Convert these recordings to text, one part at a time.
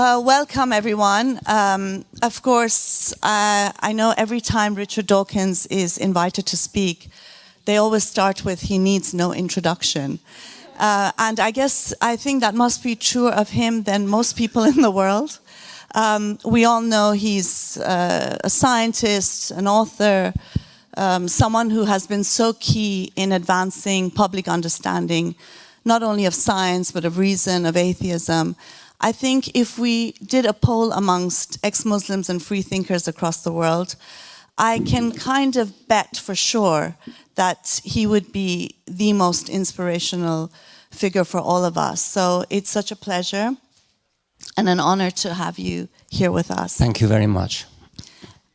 welcome everyone. Of course, I know every time Richard Dawkins is invited to speak, they always start with, he needs no introduction. And I think that must be truer of him than most people in the world. We all know he's a scientist, an author, someone who has been so key in advancing public understanding, not only of science, but of reason, of atheism. I think if we did a poll amongst ex-Muslims and free thinkers across the world, I can kind of bet for sure that he would be the most inspirational figure for all of us. So it's such a pleasure and an honor to have you here with us. Thank you very much.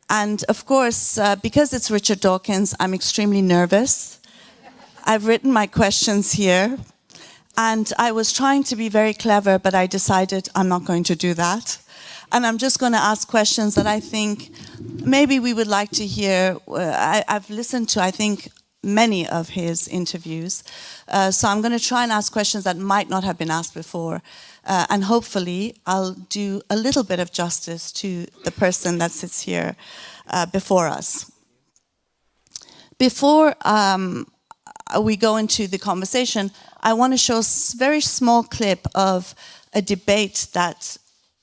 And of course, because it's Richard Dawkins, I'm extremely nervous. I've written my questions here. And I was trying to be very clever, but I decided I'm not going to do that. And I'm just going to ask questions that I think maybe we would like to hear. I've listened to, I think, many of his interviews. So I'm going to try and ask questions that might not have been asked before. And hopefully I'll do a little bit of justice to the person that sits here before us. Before we go into the conversation, I want to show a very small clip of a debate that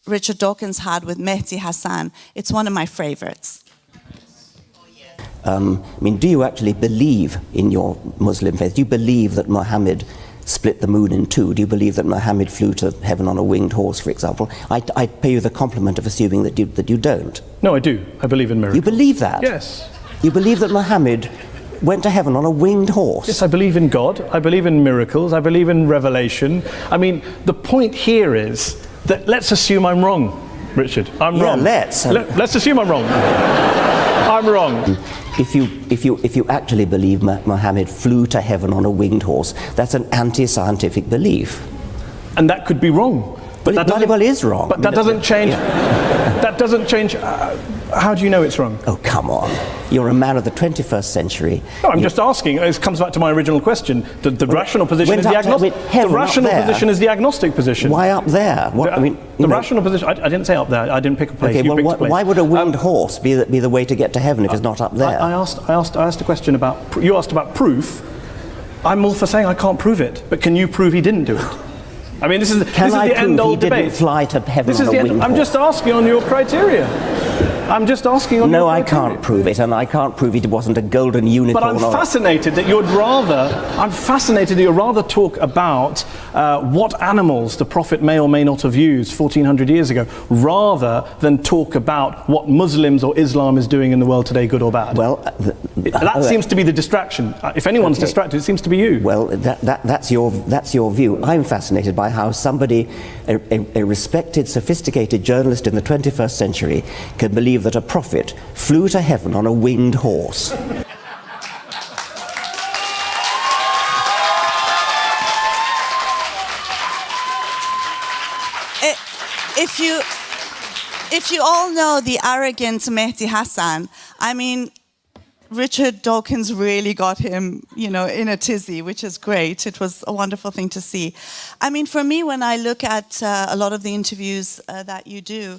Richard Dawkins had with Mehdi Hasan. It's one of my favorites. Do you actually believe in your Muslim faith? Do you believe that Muhammad split the moon in two? Do you believe that Muhammad flew to heaven on a winged horse, for example? I pay you the compliment of assuming that you don't. No, I do. I believe in miracles. You believe that? Yes. You believe that Muhammad went to heaven on a winged horse? Yes, I believe in God. I believe in miracles. I believe in revelation. I mean, the point here is that let's assume I'm wrong, Richard. I'm wrong. Let's assume I'm wrong. I'm wrong. If you actually believe Muhammad flew to heaven on a winged horse, that's an anti-scientific belief. And that could be wrong. But that bloody well is wrong. But that doesn't change. That doesn't change. How do you know it's wrong? Oh, come on. You're a man of the 21st century. No, I'm just asking. It comes back to my original question. The rational position is the agnostic. The rational position is the agnostic position. Why up there? The rational position. I didn't say up there. I didn't pick a place. Okay, well, why would a winged horse be the way to get to heaven if it's not up there? I asked a question about. You asked about proof. I'm all for saying I can't prove it, but can you prove he didn't do it? I mean, this is the end-all debate. Didn't fly to heaven on a winged horse? I'm just asking on your criteria. I'm just asking on No, I can't prove it, and I can't prove it wasn't a golden unicorn. But I'm fascinated that you'd rather talk about what animals the Prophet may or may not have used 1400 years ago, rather than talk about what Muslims or Islam is doing in the world today, good or bad. Well, that seems to be the distraction. If anyone's distracted, it seems to be you. Well, that's your view. I'm fascinated by how somebody, a respected, sophisticated journalist in the 21st century, can believe that a prophet flew to heaven on a winged horse. If you all know the arrogant Mehdi Hasan, I mean, Richard Dawkins really got him, in a tizzy, which is great. It was a wonderful thing to see. I mean, for me, when I look at a lot of the interviews that you do,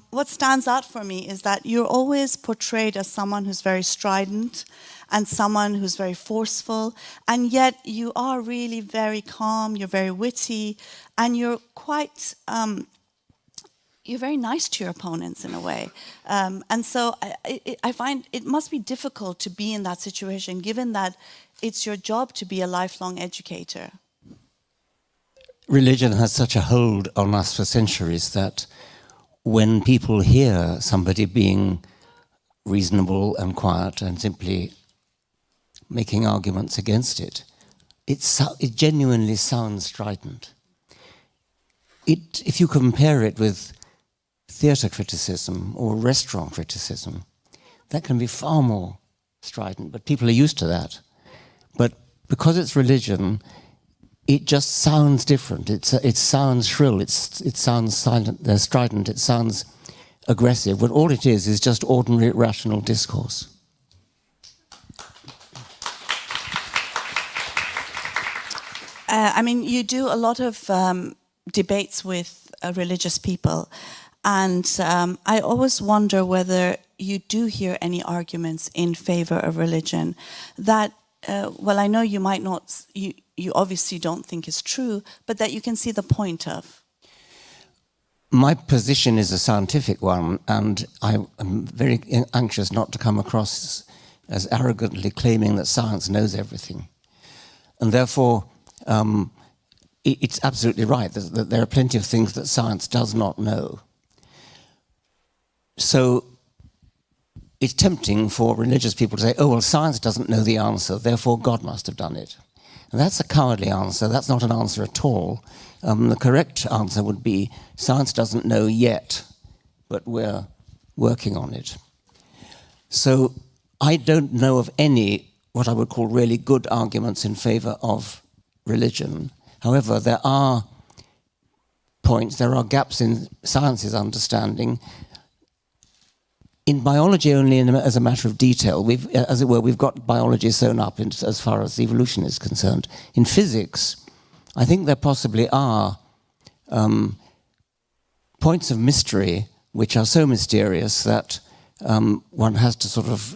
what stands out for me is that you're always portrayed as someone who's very strident and someone who's very forceful, and yet you are really very calm, you're very witty, and you're quite... you're very nice to your opponents in a way. And so I find it must be difficult to be in that situation, given that it's your job to be a lifelong educator. Religion has such a hold on us for centuries that when people hear somebody being reasonable and quiet and simply making arguments against it, it genuinely sounds strident. If you compare it with theatre criticism or restaurant criticism, that can be far more strident, but people are used to that. But because it's religion, it just sounds different. It sounds shrill, it sounds strident, it sounds aggressive, when all it is just ordinary rational discourse. I mean, you do a lot of debates with religious people. And I always wonder whether you do hear any arguments in favor of religion that, well, I know you might not, you obviously don't think is true, but that you can see the point of. My position is a scientific one, and I am very anxious not to come across as arrogantly claiming that science knows everything. And therefore, it's absolutely right that there are plenty of things that science does not know. So it's tempting for religious people to say, oh, well, science doesn't know the answer, therefore God must have done it. And that's a cowardly answer. That's not an answer at all. The correct answer would be, science doesn't know yet, but we're working on it. So I don't know of any, what I would call really good arguments in favor of religion. However, there are points, there are gaps in science's understanding. In biology only as a matter of detail, as it were, we've got biology sewn up as far as evolution is concerned. In physics, I think there possibly are points of mystery which are so mysterious that one has to sort of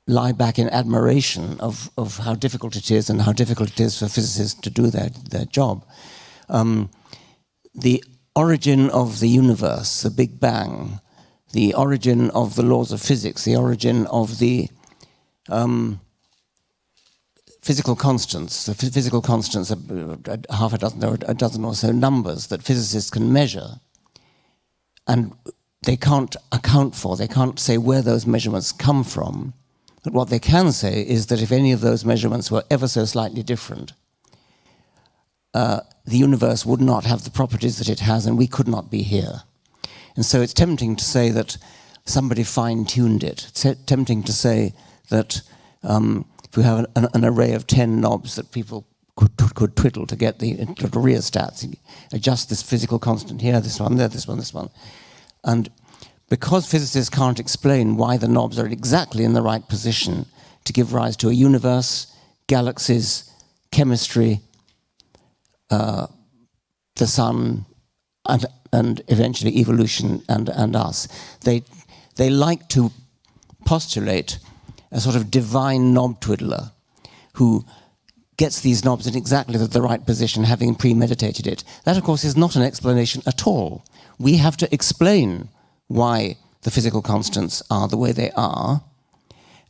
lie back in admiration of how difficult it is and how difficult it is for physicists to do their job. The origin of the universe, the Big Bang, the origin of the laws of physics, the origin of the physical constants. The physical constants are half a dozen or a dozen or so numbers that physicists can measure. And they can't account for, they can't say where those measurements come from. But what they can say is that if any of those measurements were ever so slightly different, the universe would not have the properties that it has, and we could not be here. And so it's tempting to say that somebody fine-tuned it. It's tempting to say that if we have an array of 10 knobs that people could twiddle to get the rheostats, adjust this physical constant here, this one, there, this one, this one. And because physicists can't explain why the knobs are exactly in the right position to give rise to a universe, galaxies, chemistry, the sun, and eventually evolution and us, they like to postulate a sort of divine knob twiddler who gets these knobs in exactly the right position, having premeditated it. That, of course, is not an explanation at all. We have to explain why the physical constants are the way they are,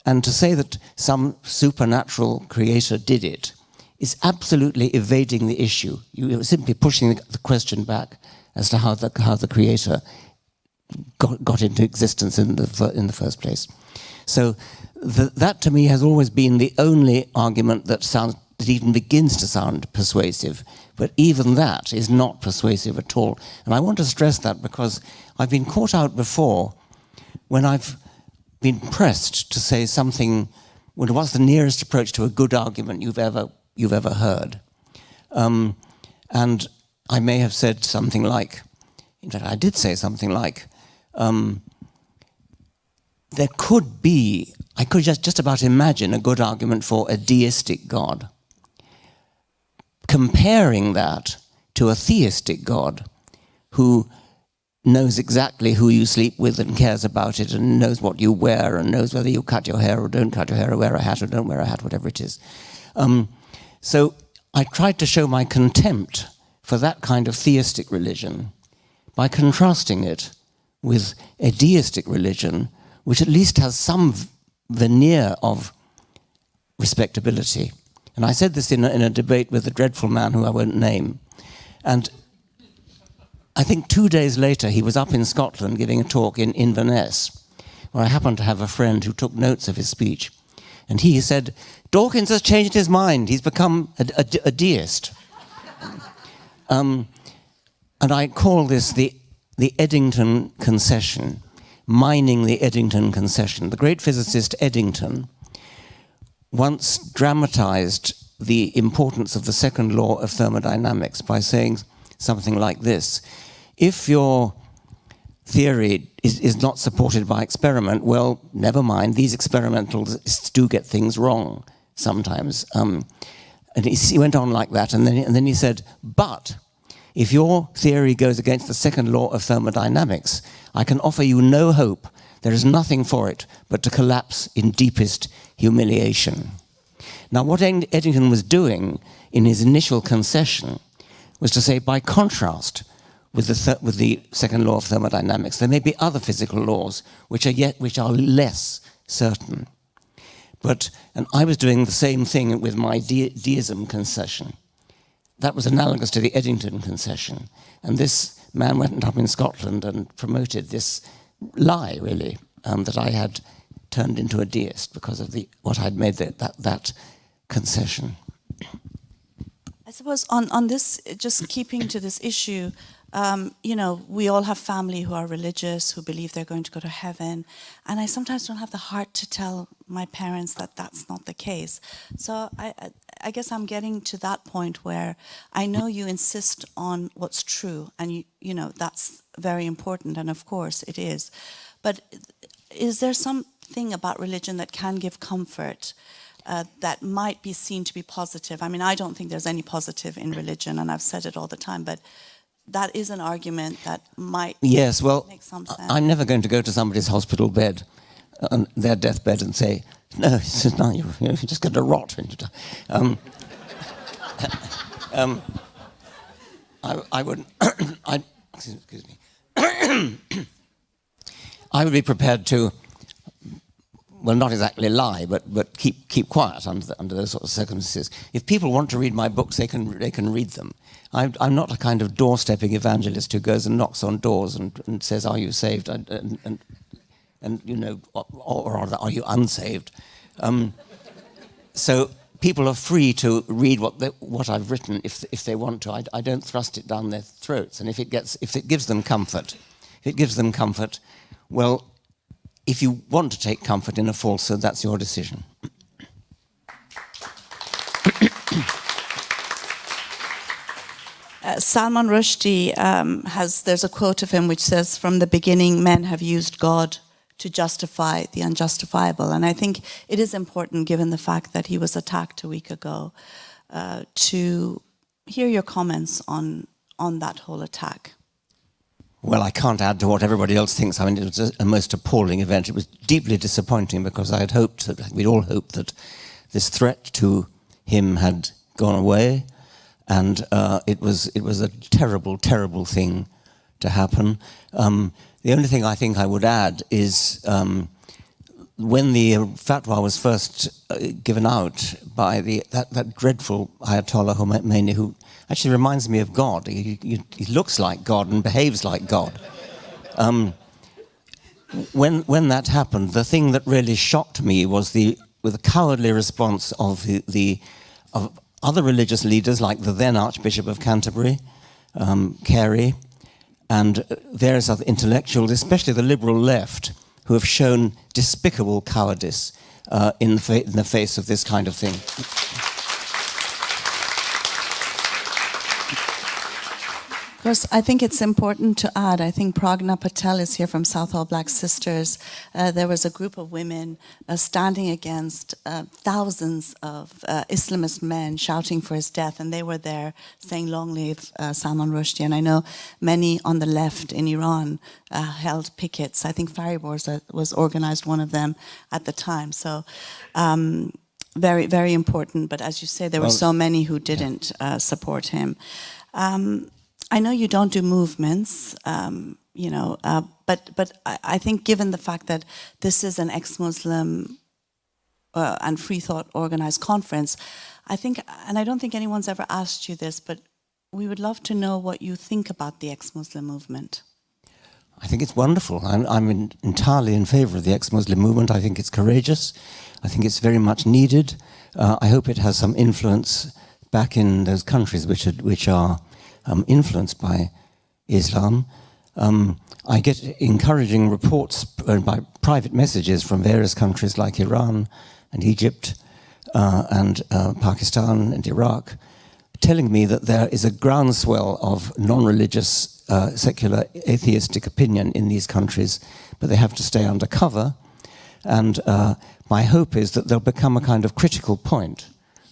and to say that some supernatural creator did it is absolutely evading the issue. You're simply pushing the question back as to how the creator got into existence in the first place. So that to me has always been the only argument that even begins to sound persuasive, but even that is not persuasive at all. And I want to stress that because I've been caught out before when I've been pressed to say something, well, what's the nearest approach to a good argument you've ever heard? And I may have said something like, in fact, I did say something like, there could be, I could just about imagine a good argument for a deistic God. Comparing that to a theistic God who knows exactly who you sleep with and cares about it and knows what you wear and knows whether you cut your hair or don't cut your hair or wear a hat or don't wear a hat, whatever it is. So I tried to show my contempt for that kind of theistic religion by contrasting it with a deistic religion which at least has some veneer of respectability. And I said this in a debate with a dreadful man who I won't name. And I think 2 days later, he was up in Scotland giving a talk in Inverness, where I happened to have a friend who took notes of his speech. And he said, Dawkins has changed his mind. He's become a deist. And I call this the Eddington concession, mining the Eddington concession. The great physicist Eddington once dramatized the importance of the second law of thermodynamics by saying something like this. If your theory is not supported by experiment, well, never mind, these experimentalists do get things wrong sometimes. And he went on like that, and then he said, but if your theory goes against the second law of thermodynamics, I can offer you no hope. There is nothing for it but to collapse in deepest humiliation. Now, what Eddington was doing in his initial concession was to say, by contrast with the second law of thermodynamics, there may be other physical laws which are less certain. And I was doing the same thing with my deism concession. That was analogous to the Eddington concession. And this man went up in Scotland and promoted this lie, really, that I had turned into a deist because of what I'd made that concession. I suppose on this, just keeping to this issue, we all have family who are religious, who believe they're going to go to heaven. And I sometimes don't have the heart to tell my parents that that's not the case. So I guess I'm getting to that point where I know you insist on what's true, and that's very important, and of course it is. But is there something about religion that can give comfort, that might be seen to be positive? I mean, I don't think there's any positive in religion, and I've said it all the time, but that is an argument that might make some sense. I'm never going to go to somebody's hospital bed, on their deathbed, and say, no, you're just going to rot when you die. I would, excuse me. I would be prepared to, well, not exactly lie, but keep quiet under those sort of circumstances. If people want to read my books, they can read them. I'm not a kind of doorstepping evangelist who goes and knocks on doors and says, "Are you saved?" and or are you unsaved? So people are free to read what I've written if they want to. I don't thrust it down their throats. And if it gives them comfort, well, if you want to take comfort in a falsehood, that's your decision. Salman Rushdie there's a quote of him which says, "From the beginning, men have used God to justify the unjustifiable." And I think it is important, given the fact that he was attacked a week ago, to hear your comments on that whole attack. Well, I can't add to what everybody else thinks. I mean, it was a most appalling event. It was deeply disappointing because we'd all hoped that this threat to him had gone away, and it was a terrible, terrible thing to happen. The only thing I think I would add is when the fatwa was first given out by that dreadful Ayatollah Khomeini, who actually reminds me of God. He looks like God and behaves like God. When that happened, the thing that really shocked me was the cowardly response of of other religious leaders, like the then Archbishop of Canterbury, Carey, and various other intellectuals, especially the liberal left, who have shown despicable cowardice in the face of this kind of thing. Of course, I think it's important to add, I think Pragna Patel is here from Southall Black Sisters. There was a group of women standing against thousands of Islamist men shouting for his death, and they were there saying, "Long live Salman Rushdie." And I know many on the left in Iran held pickets. I think Fariborz was organized one of them at the time. So very, very important. But as you say, there were so many who didn't support him. I know you don't do movements, but I think given the fact that this is an ex-Muslim and free thought organized conference, I think, and I don't think anyone's ever asked you this, but we would love to know what you think about the ex-Muslim movement. I think it's wonderful. I'm entirely in favor of the ex-Muslim movement. I think it's courageous. I think it's very much needed. I hope it has some influence back in those countries which are influenced by Islam. I get encouraging reports by private messages from various countries like Iran and Egypt and Pakistan and Iraq, telling me that there is a groundswell of non-religious, secular, atheistic opinion in these countries, but they have to stay undercover. And my hope is that there'll become a kind of critical point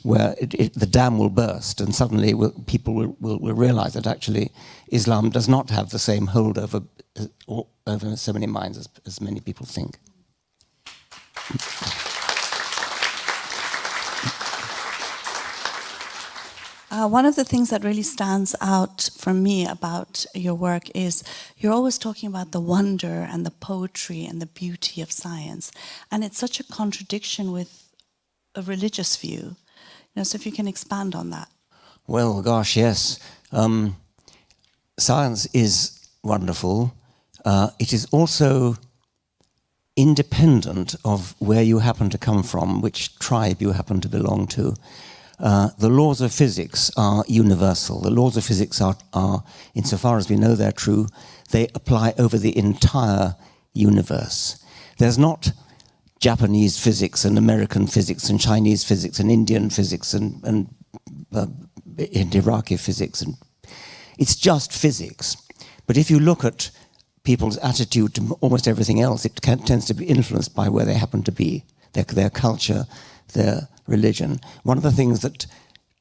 where the dam will burst, and suddenly people will realize that actually Islam does not have the same hold over so many minds as many people think. One of the things that really stands out for me about your work is you're always talking about the wonder and the poetry and the beauty of science. And it's such a contradiction with a religious view. So if you can expand on that. Well, gosh, yes. Science is wonderful. It is also independent of where you happen to come from, which tribe you happen to belong to. The laws of physics are universal. The laws of physics are, insofar as we know they're true, they apply over the entire universe. There's not Japanese physics and American physics and Chinese physics and Indian physics and Iraqi physics. And it's just physics. But if you look at people's attitude to almost everything else, it tends to be influenced by where they happen to be, their culture, their religion. One of the things that,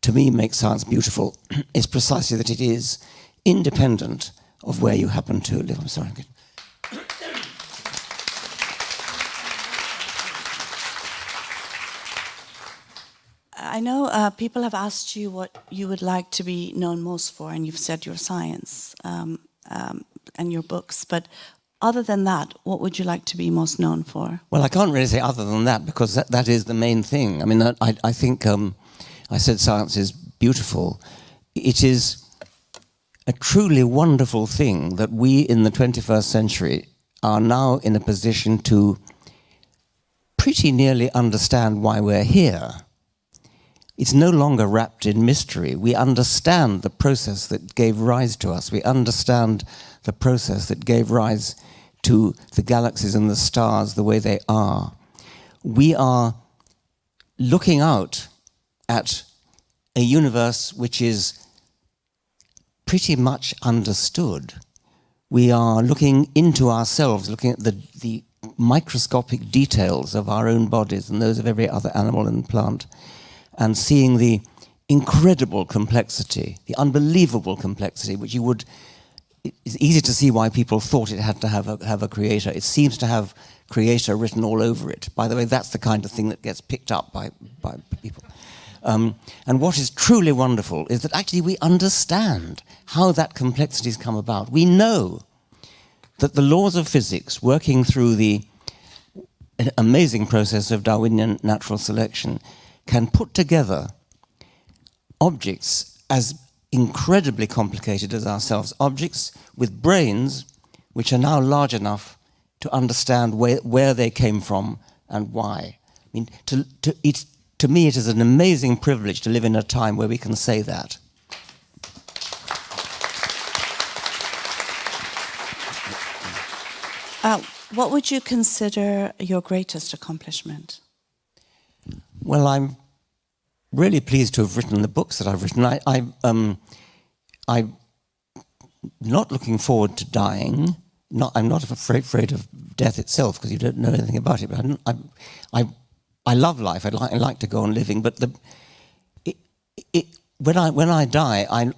to me, makes science beautiful is precisely that it is independent of where you happen to live. I'm sorry. I know people have asked you what you would like to be known most for, and you've said your science and your books, but other than that, what would you like to be most known for? Well, I can't really say other than that, because that is the main thing. I mean, I think I said science is beautiful. It is a truly wonderful thing that we in the 21st century are now in a position to pretty nearly understand why we're here. It's no longer wrapped in mystery. We understand the process that gave rise to us. We understand the process that gave rise to the galaxies and the stars the way they are. We are looking out at a universe which is pretty much understood. We are looking into ourselves, looking at the microscopic details of our own bodies and those of every other animal and plant, and seeing the incredible complexity, the unbelievable complexity, which you would... It's easy to see why people thought it had to have a creator. It seems to have creator written all over it. By the way, that's the kind of thing that gets picked up by people. And what is truly wonderful is that actually we understand how that complexity has come about. We know that the laws of physics, working through the amazing process of Darwinian natural selection, can put together objects as incredibly complicated as ourselves, objects with brains which are now large enough to understand where they came from and why. I mean, to me, it is an amazing privilege to live in a time where we can say that. What would you consider your greatest accomplishment? Well, I'm really pleased to have written the books that I've written. I'm not looking forward to dying. I'm not afraid of death itself, because you don't know anything about it. But I love life. I like to go on living. But when I die, I'm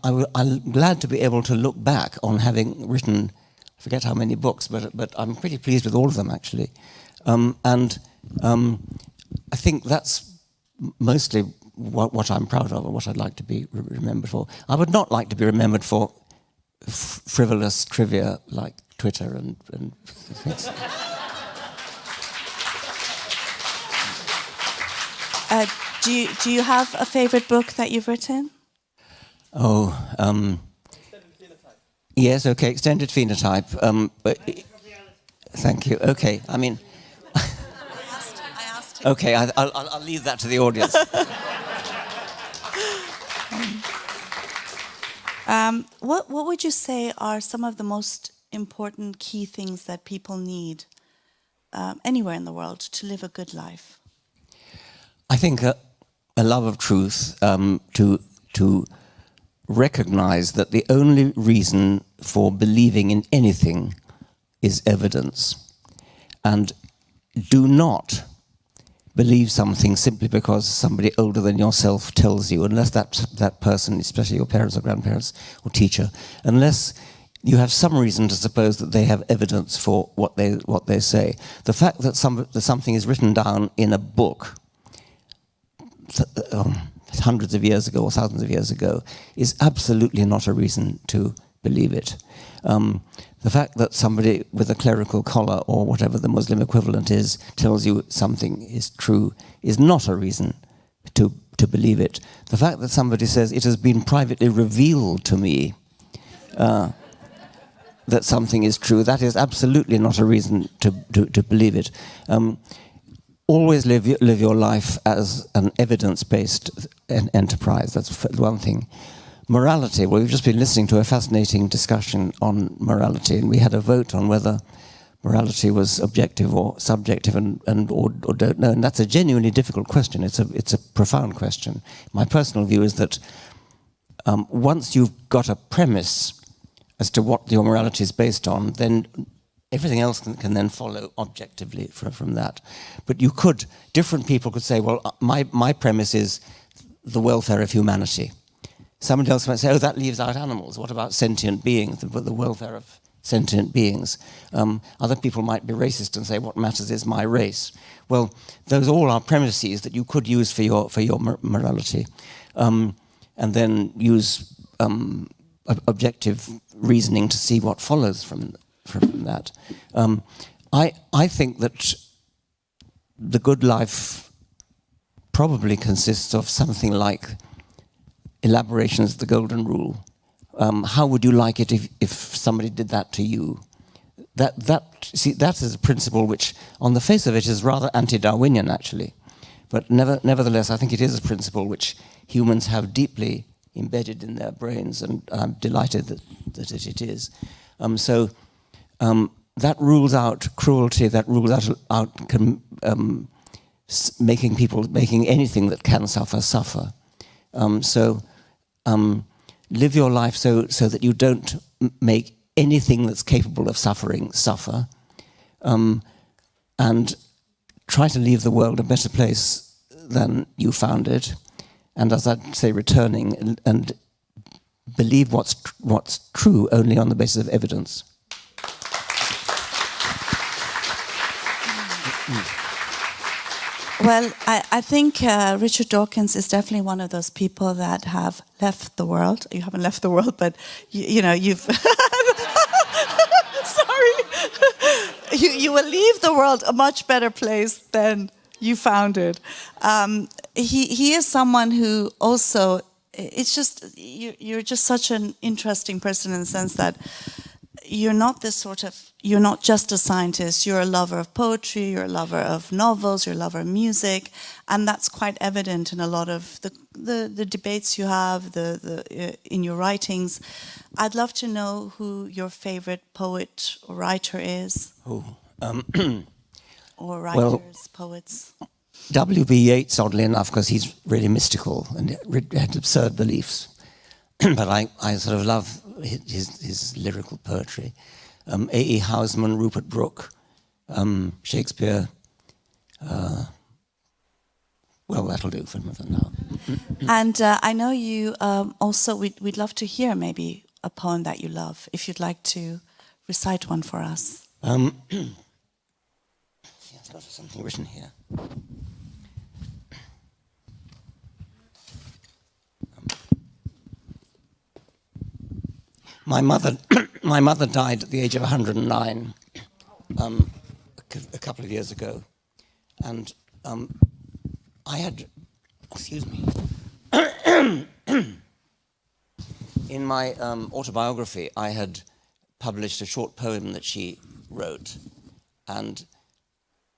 glad to be able to look back on having written, I forget how many books, but I'm pretty pleased with all of them, actually. I think that's mostly what I'm proud of, and what I'd like to be remembered for. I would not like to be remembered for frivolous trivia like Twitter and things. Do you have a favorite book that you've written? Oh, Extended Phenotype. Yes, okay, Extended Phenotype. Thank you. Okay, I mean. I asked him. Okay, I'll leave that to the audience. What would you say are some of the most important key things that people need anywhere in the world to live a good life? I think a love of truth, to recognize that the only reason for believing in anything is evidence. And do not believe something simply because somebody older than yourself tells you, unless that person, especially your parents or grandparents or teacher, unless you have some reason to suppose that they have evidence for what they say. The fact that something is written down in a book hundreds of years ago or thousands of years ago is absolutely not a reason to believe it. The fact that somebody with a clerical collar or whatever the Muslim equivalent is tells you something is true is not a reason to believe it. The fact that somebody says it has been privately revealed to me that something is true, that is absolutely not a reason to believe it. Always live your life as an evidence-based enterprise. That's one thing. Morality. Well, we've just been listening to a fascinating discussion on morality, and we had a vote on whether morality was objective or subjective, or don't know. And that's a genuinely difficult question. It's a profound question. My personal view is that once you've got a premise as to what your morality is based on, then everything else can then follow objectively from that. But different people could say, well, my premise is the welfare of humanity. Somebody else might say, oh, that leaves out animals. What about sentient beings, the welfare of sentient beings? Other people might be racist and say, what matters is my race. Well, those all are premises that you could use for your morality, and then use objective reasoning to see what follows from that. I think that the good life probably consists of something like elaborations of the Golden Rule. How would you like it if somebody did that to you? That is a principle which, on the face of it, is rather anti-Darwinian, actually. But nevertheless, I think it is a principle which humans have deeply embedded in their brains, and I'm delighted that it is. That rules out cruelty. That rules out making anything that can suffer. Live your life so that you don't make anything that's capable of suffering suffer, and try to leave the world a better place than you found it. And as I'd say, returning and believe what's true only on the basis of evidence. Well, I think Richard Dawkins is definitely one of those people that have left the world. You haven't left the world, but you've... Sorry. You will leave the world a much better place than you found it. He is someone who also... It's just... You're just such an interesting person in the sense that you're not just a scientist, you're a lover of poetry, you're a lover of novels, you're a lover of music, and that's quite evident in a lot of the debates you have, in your writings. I'd love to know who your favorite poet or writer is. Or writers, poets. W.B. Yeats, oddly enough, because he's really mystical and had absurd beliefs. But I sort of love his lyrical poetry. A.E. Housman, Rupert Brooke, Shakespeare. Well, that'll do for now. And I know you also, we'd love to hear maybe a poem that you love, if you'd like to recite one for us. I've got something written here. My mother died at the age of 109 a couple of years ago, and I had, excuse me, in my autobiography I had published a short poem that she wrote, and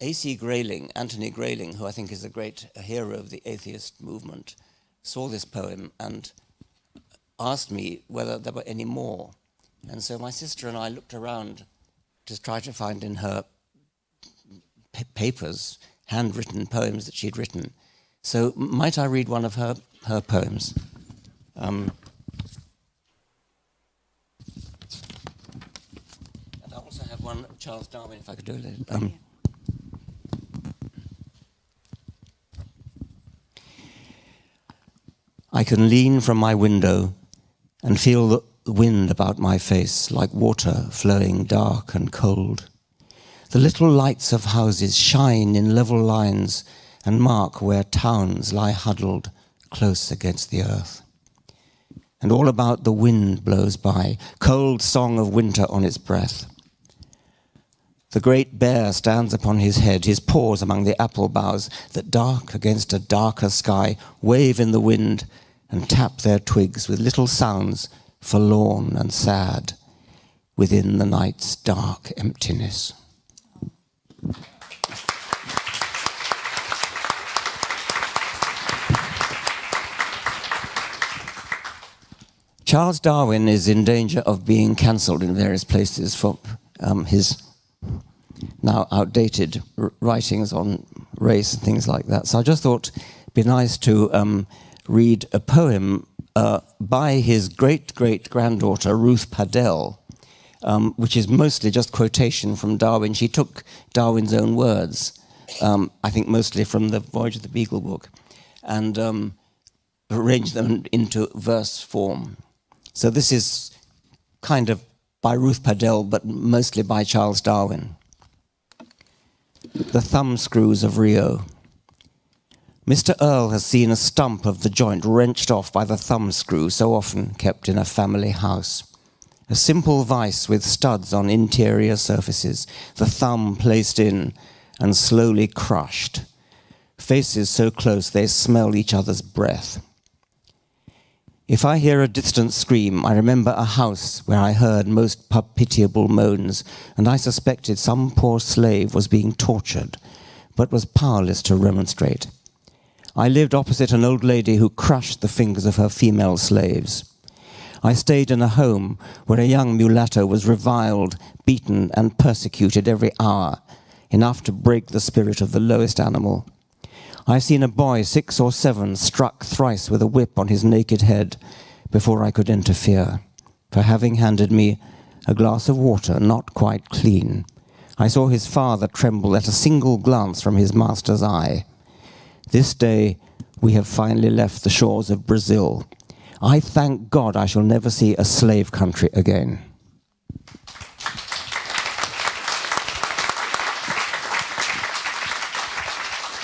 A.C. Grayling, Anthony Grayling, who I think is a great hero of the atheist movement, saw this poem and asked me whether there were any more. And so my sister and I looked around to try to find in her papers handwritten poems that she'd written. So might I read one of her poems? And I also have one of Charles Darwin, if I could do it. I can lean from my window and feel the wind about my face like water flowing dark and cold. The little lights of houses shine in level lines and mark where towns lie huddled close against the earth. And all about the wind blows by, cold song of winter on its breath. The great bear stands upon his head, his paws among the apple boughs that dark against a darker sky wave in the wind and tap their twigs with little sounds forlorn and sad within the night's dark emptiness. Charles Darwin is in danger of being cancelled in various places for his now outdated writings on race and things like that. So I just thought it'd be nice to read a poem by his great-great-granddaughter, Ruth Padel, which is mostly just quotation from Darwin. She took Darwin's own words, I think mostly from the Voyage of the Beagle book, and arranged them into verse form. So this is kind of by Ruth Padel, but mostly by Charles Darwin. The thumbscrews of Rio. Mr. Earl has seen a stump of the joint wrenched off by the thumbscrew so often kept in a family house. A simple vice with studs on interior surfaces, the thumb placed in and slowly crushed. Faces so close they smell each other's breath. If I hear a distant scream, I remember a house where I heard most pitiable moans, and I suspected some poor slave was being tortured, but was powerless to remonstrate. I lived opposite an old lady who crushed the fingers of her female slaves. I stayed in a home where a young mulatto was reviled, beaten, and persecuted every hour, enough to break the spirit of the lowest animal. I've seen a boy 6 or 7 struck thrice with a whip on his naked head before I could interfere, for having handed me a glass of water not quite clean. I saw his father tremble at a single glance from his master's eye. This day we have finally left the shores of Brazil. I thank God I shall never see a slave country again.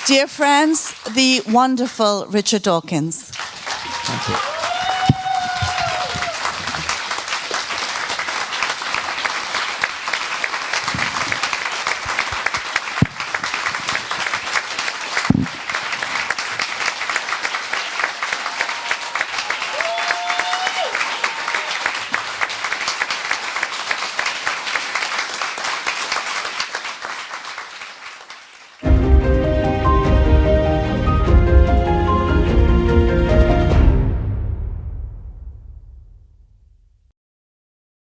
Dear friends, the wonderful Richard Dawkins. Thank you.